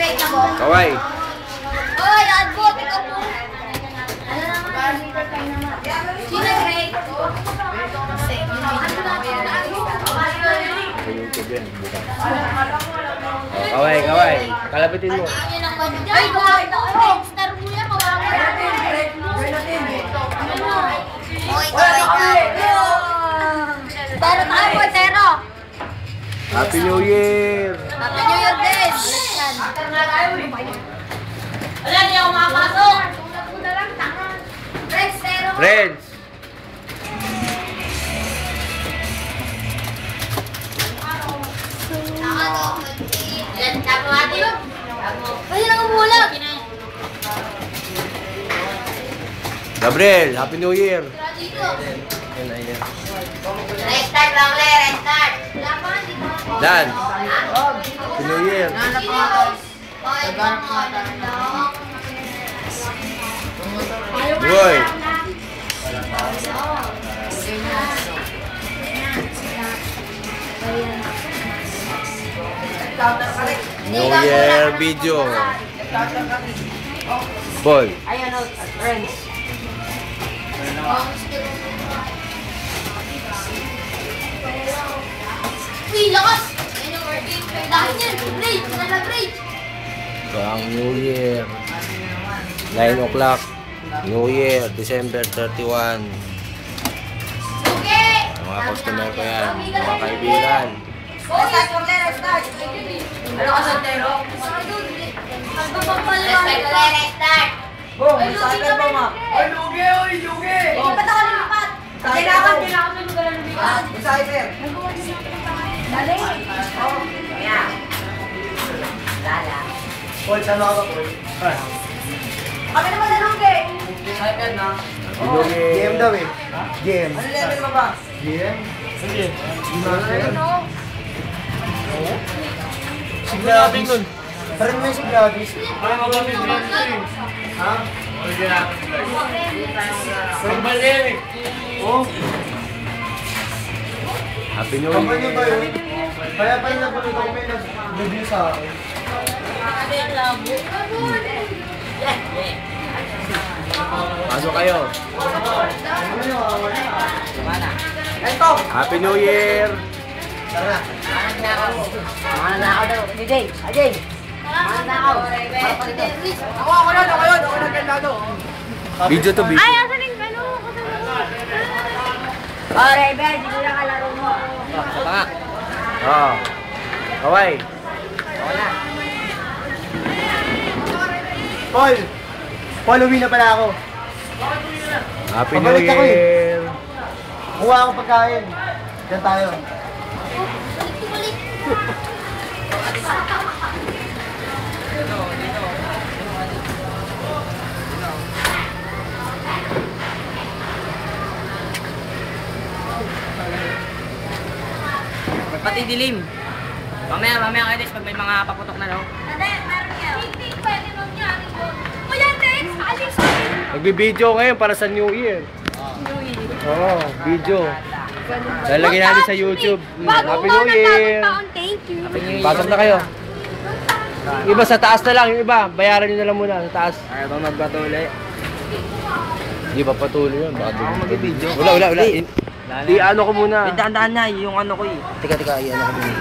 Kaway. Oy, advot, ikaw po. Ano naman? Sino Greg? Kaway, kaway. Kalabitin mo. Ay, kaway na kayo. Star mo yan, kaway. Oy, kaway na. Pero tayo, portero. Happy New Year! Happy New Year din. Wala, di ako makapasok. Friends, pero. Friends! Ilan tapo natin? Kasi nakabulag. Gabriel, Happy New Year! Restart lang ulit, restart. Dan, Happy New Year! Boy! New Year video! Boy! Ayan o, friends. Uy, lakas! Ayun yung working. Dahil yan, break! Break! So, ang New Year 9 o'clock New Year, December 31. Okay! Mga customer ko yan, mga kaibigan. Restart ko ulit, restart! Ano ka sa tero? Restart ulit, restart! Boom, cycle mo ma. Oy, lugi, oy, lugi. Lipat ako, lipat! Kailangan sa lugar ng lipat. Cycle. Dali! Kaya. Lala. Paul, saan ako, Paul? Kami naman na lugi! Cycle na. GM daw eh. GM. Ano level mo ba? GM? Sige. Siglabing nun. Parang may siglabing. Parang magamit rin ito eh. Ha? Pagbalir eh. Oh. Happy New Kampanya Year. ba yun? Kaya pa yung napalito ko may nag-review sa akin. Pasok kayo. Ito! Happy New Year. Tara na. Mana na ako daw. DJ! Ajay! Mana na ako. Ako yun, ako nagkandado. Video to video. Ay, asan yung ano? Oh, Rebel, di ko na kalaro mo. Tanga. Oo. Kaway. Wala. Paul! Paul, uwi na pala ako. Happy New Pabalik ako eh. Year. Kuha akong pagkain. Diyan tayo. Balik. Pati dilim. Mamaya kayo pag may mga paputok na daw. Ate, meron yan. Hindi pwede mangyari yun. Kuya, Tex, alis sa akin. Nagbi-video ngayon para sa New Year. Oo, video. Lalagyan natin sa YouTube. Happy New Year. Thank you. Pasok na kayo. Yung iba sa taas na lang, yung iba, bayaran nyo na lang muna sa taas. Ayaw bang magpatuloy? Hindi ba patuloy yun? Baka Ako mag-video. Wala. Di ano ko muna. Daan-daan na, yung ano ko eh. Teka, i-ano ko muna.